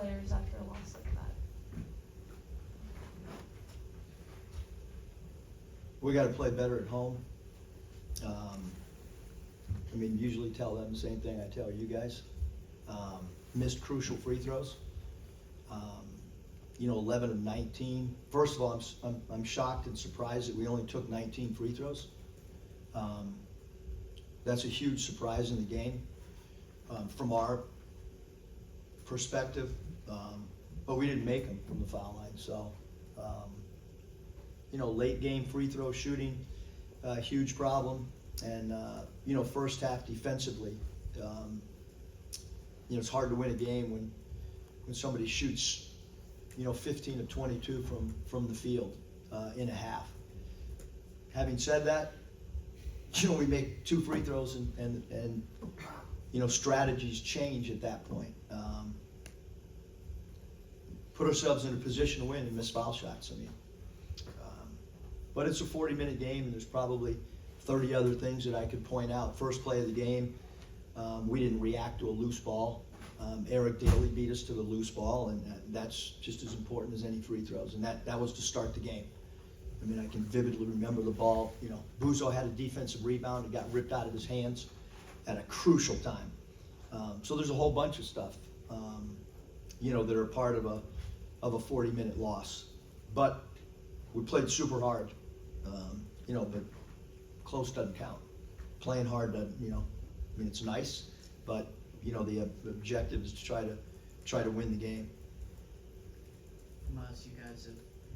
players after a loss like that? We got to play better at home. I mean, usually tell them the same thing I tell you guys. Missed crucial free throws. 11 of 19. First of all, I'm shocked and surprised that we only took 19 free throws. That's a huge surprise in the game from our perspective, but we didn't make them from the foul line. So, late game free throw shooting, huge problem. And, first half defensively, it's hard to win a game when somebody shoots, 15 of 22 from the field in a half. Having said that, we make 2 free throws and strategies change at that point. Put ourselves in a position to win and miss foul shots. But it's a 40-minute game, and there's probably 30 other things that I could point out. First play of the game, we didn't react to a loose ball. Eric Daly beat us to the loose ball, and that's just as important as any free throws. And that was to start the game. I can vividly remember the ball. Buzo had a defensive rebound. It got ripped out of his hands at a crucial time. So there's a whole bunch of stuff, that are part of a 40-minute loss. But we played super hard, but close doesn't count. Playing hard doesn't, it's nice, but the objective is to try to win the game. Mus, you guys have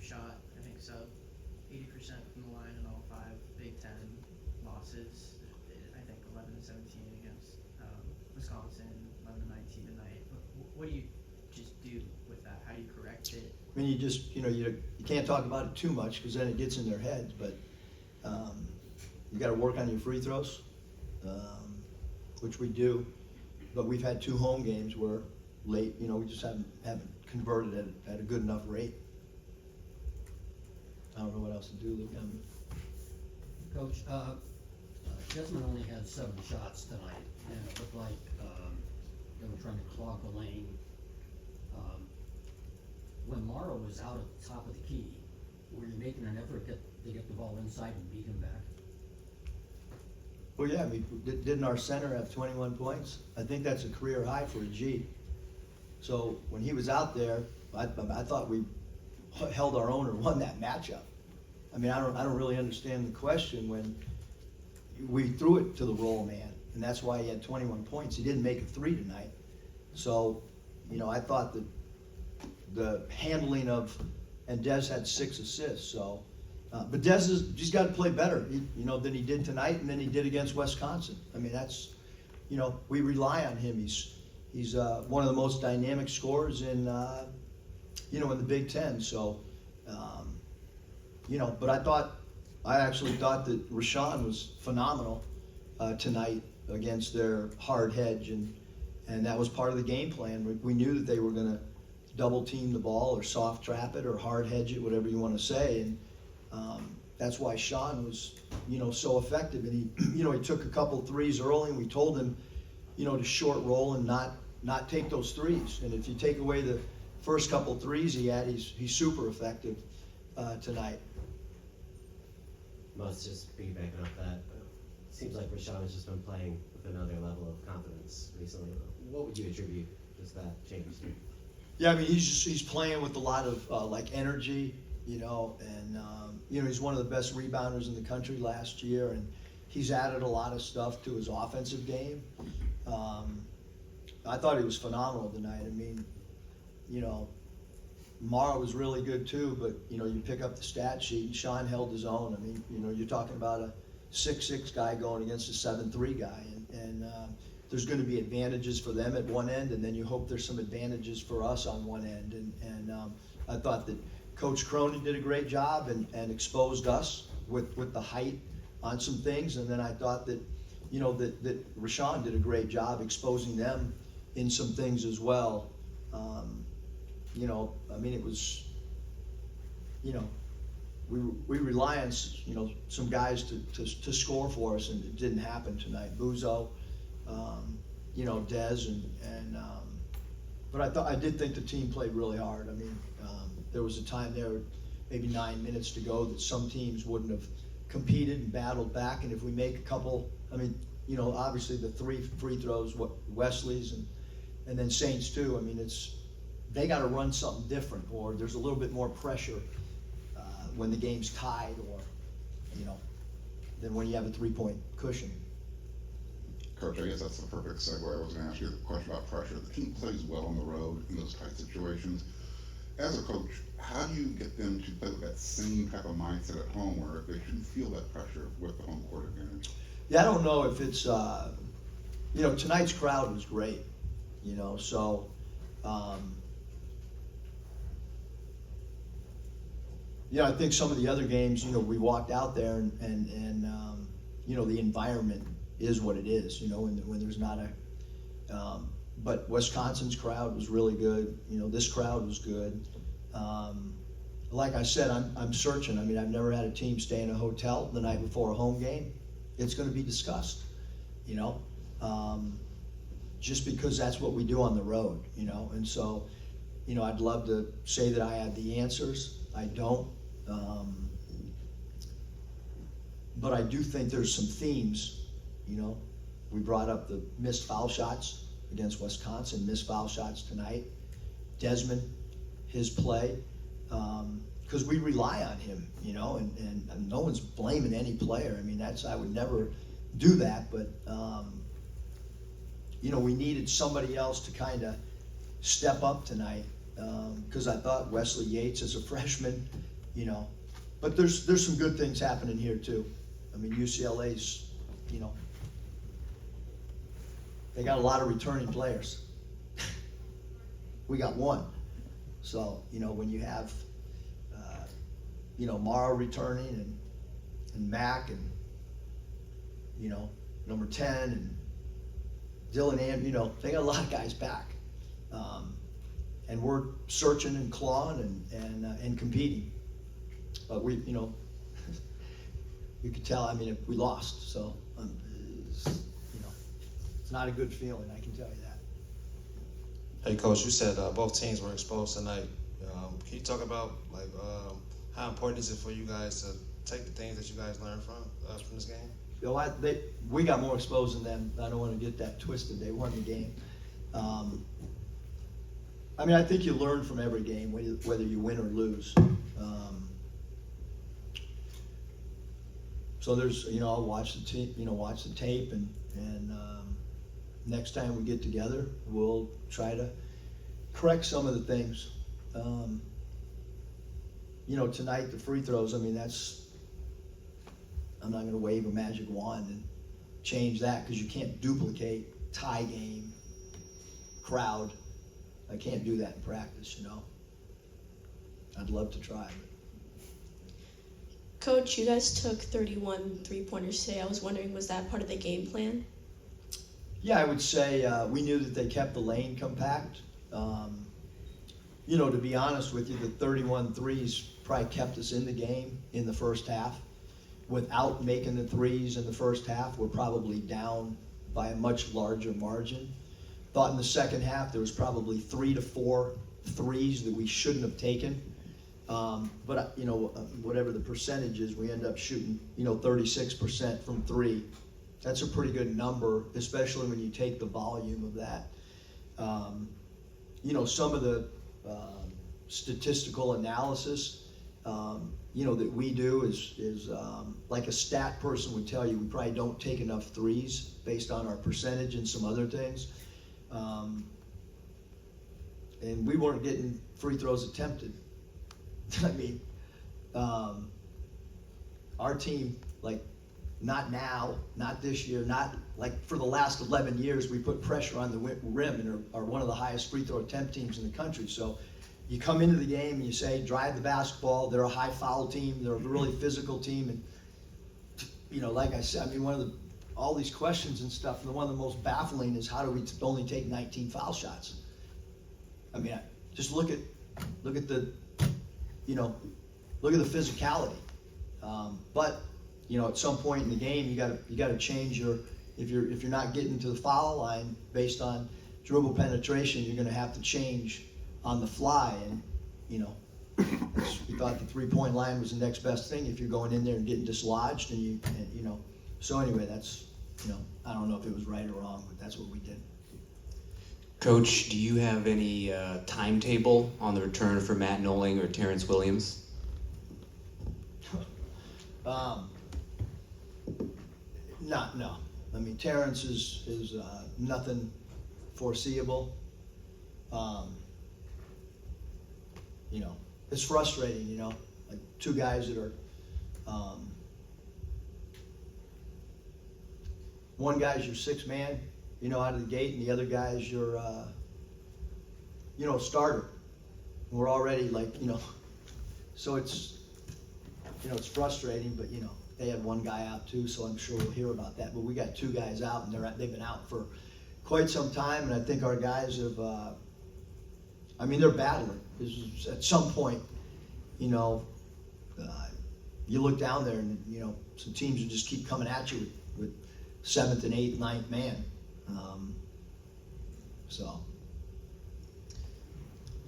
shot, I think, sub 80% from the line in all 5 Big Ten losses. I think 11-17 against Wisconsin, 11-19 tonight. What do you just do with that? How do you correct it? You just, you can't talk about it too much because then it gets in their heads, but you got to work on your free throws, which we do. But we've had 2 home games where late, we just haven't converted at a good enough rate. I don't know what else to do, Luke. Coach, Desmond only had 7 shots tonight, and it looked like they were trying to clog the lane. When Morrow was out at the top of the key, were you making an effort to get the ball inside and beat him back? Well, yeah, didn't our center have 21 points? I think that's a career high for a G. So when he was out there, I thought we held our own or won that matchup. I don't really understand the question when we threw it to the roll man, and that's why he had 21 points. He didn't make a 3 tonight. So, I thought that the handling of, and Des had 6 assists, so. But he's got to play better, than he did tonight and than he did against Wisconsin. That's, we rely on him. He's one of the most dynamic scorers in the Big Ten. So, but I actually thought that Rashawn was phenomenal tonight against their hard hedge, and that was part of the game plan. We knew that they were going to double team the ball or soft trap it or hard hedge it, whatever you want to say, and that's why Sean was, so effective. And he took a couple threes early, and we told him, to short roll and not take those threes. And if you take away the first couple threes he had, he's super effective tonight. Mus, just piggybacking off that, it seems like Rashawn has just been playing with another level of confidence recently. What would you attribute just that change to? Yeah, he's playing with a lot of energy. And he's one of the best rebounders in the country last year, and he's added a lot of stuff to his offensive game. I thought he was phenomenal tonight. Morrow was really good too, but you pick up the stat sheet and Sean held his own. You're talking about a 6'6" guy going against a 7'3" guy, and there's going to be advantages for them at one end, and then you hope there's some advantages for us on one end. And I thought that Coach Cronin did a great job and exposed us with the height on some things, and then I thought that that Rashawn did a great job exposing them in some things as well. It was, we rely on some guys to score for us, and it didn't happen tonight. Buzo, Des, and But I did think the team played really hard. I mean, there was a time there, maybe 9 minutes to go, that some teams wouldn't have competed and battled back. And if we make a couple, I mean, you know, obviously the 3 free throws, Wesley's and then Saints too. I mean, they got to run something different, or there's a little bit more pressure when the game's tied, or you know, than when you have a 3-point cushion. Coach, I guess that's the perfect segue. I was going to ask you a question about pressure. The team plays well on the road in those tight situations. As a coach, how do you get them to play with that same type of mindset at home, where they shouldn't feel that pressure with the home court advantage? Yeah, I don't know if it's, you know, tonight's crowd was great, you know, so, yeah, I think some of the other games, you know, we walked out there and you know, the environment is what it is, you know, when there's not but Wisconsin's crowd was really good. You know, this crowd was good. Like I said, I'm searching. I mean, I've never had a team stay in a hotel the night before a home game. It's going to be discussed, you know, just because that's what we do on the road, you know. And so, you know, I'd love to say that I had the answers. I don't. But I do think there's some themes, you know. We brought up the missed foul shots against Wisconsin, missed foul shots tonight. Desmond, his play, because we rely on him, you know, and no one's blaming any player. I mean, I would never do that, but, you know, we needed somebody else to kind of step up tonight, because I thought Wesley Yates as a freshman, you know, but there's some good things happening here too. I mean, UCLA's, you know, they got a lot of returning players. We got one. So, you know, when you have, you know, Morrow returning and Mack and, you know, number 10 and Dylan and, you know, they got a lot of guys back. And we're searching and clawing and competing. But we, you know, you could tell, I mean, we lost. So, you know, it's not a good feeling, I can tell you that. Hey, Coach, you said both teams were exposed tonight. Can you talk about like how important is it for you guys to take the things that you guys learned from this game? You know, we got more exposed than them. I don't want to get that twisted. They won the game. I mean, I think you learn from every game, whether you win or lose. So there's, you know, I'll watch the tape, and next time we get together, we'll try to correct some of the things. You know, tonight, the free throws, I mean, I'm not going to wave a magic wand and change that, because you can't duplicate tie game, crowd. I can't do that in practice, you know. I'd love to try, but. Coach, you guys took 31 three-pointers today. I was wondering, was that part of the game plan? Yeah, I would say we knew that they kept the lane compact. You know, to be honest with you, the 31 threes probably kept us in the game in the first half. Without making the threes in the first half, we're probably down by a much larger margin. Thought in the second half there was probably 3 to 4 threes that we shouldn't have taken. But you know, whatever the percentage is, we end up shooting, you know, 36% from 3. That's a pretty good number, especially when you take the volume of that. You know, some of the statistical analysis, you know, that we do is like a stat person would tell you, we probably don't take enough threes based on our percentage and some other things. And we weren't getting free throws attempted. I mean, our team, like, not now, not this year, not like for the last 11 years, we put pressure on the rim and are one of the highest free throw attempt teams in the country. So you come into the game and you say, drive the basketball. They're a high foul team. They're a really physical team. And, you know, like I said, I mean, all these questions and stuff, and one of the most baffling is, how do we only take 19 foul shots? I mean, just look at the, you know, look at the physicality. But you know, at some point in the game, you got to change your, if you're not getting to the foul line based on dribble penetration, you're gonna have to change on the fly, and, you know, we thought the three-point line was the next best thing if you're going in there and getting dislodged, and you know, so anyway, that's, you know, I don't know if it was right or wrong, but that's what we did. Coach, do you have any timetable on the return for Matt Noling or Terrence Williams? No. I mean, Terrence is nothing foreseeable. You know, it's frustrating, you know, like two guys that are, one guy's your sixth man, you know, out of the gate, and the other guy's your, you know, starter. And we're already like, you know, so it's, you know, it's frustrating, but, you know, they had one guy out too, so I'm sure we'll hear about that. But we got two guys out, and they've been out for quite some time, and I think our guys have, I mean, they're battling. At some point, you know, you look down there, and, you know, some teams will just keep coming at you with seventh and eighth, ninth man. So.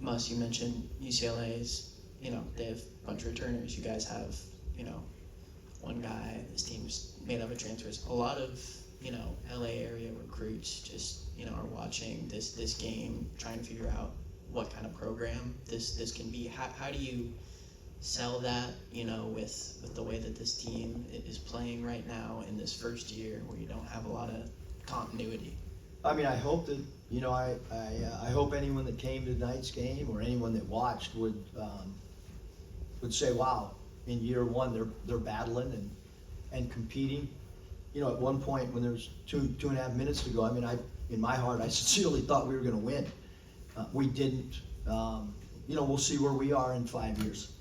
Mus, you mentioned UCLA's, you know, they have a bunch of returners. You guys have, you know, one guy. This team's made up of transfers. A lot of, you know, LA area recruits just, you know, are watching this game, trying to figure out what kind of program this can be. How do you sell that, you know, with the way that this team is playing right now in this first year where you don't have a lot of continuity? I mean, I hope that, you know, I hope anyone that came to tonight's game or anyone that watched would say, wow, in year one they're battling and competing. You know, at one point when there was two and a half minutes to go, I mean, in my heart, I sincerely thought we were going to win. We didn't. You know, we'll see where we are in 5 years.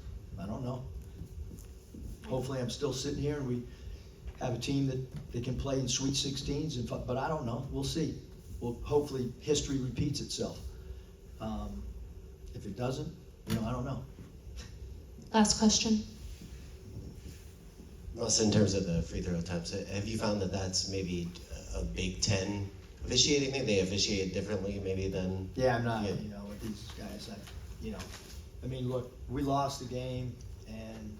I don't know. Hopefully I'm still sitting here and we have a team that can play in Sweet 16s, but I don't know. We'll see. Well, hopefully history repeats itself. If it doesn't, you know, I don't know. Last question. Also, in terms of the free throw attempts, have you found that that's maybe a Big Ten officiating thing? They officiate differently maybe than... Yeah, I'm not, Yeah. you know, with these guys, you know, I mean, look, we lost the game, and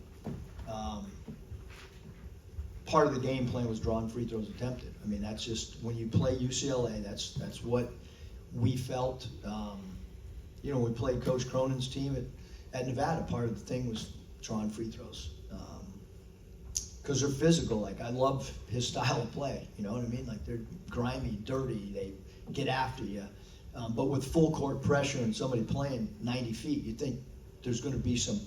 part of the game plan was drawing free throws attempted. I mean, that's just, when you play UCLA, that's what we felt. You know, when we played Coach Cronin's team at Nevada, part of the thing was drawing free throws. Because they're physical. Like, I love his style of play, you know what I mean? Like, they're grimy, dirty, they get after you. But with full court pressure and somebody playing 90 feet, you think there's going to be some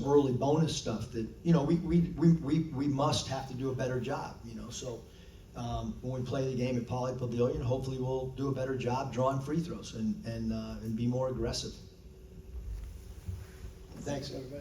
early bonus stuff that, you know, we must have to do a better job, you know. So when we play the game at Poly Pavilion, hopefully we'll do a better job drawing free throws and be more aggressive. Thanks, everybody.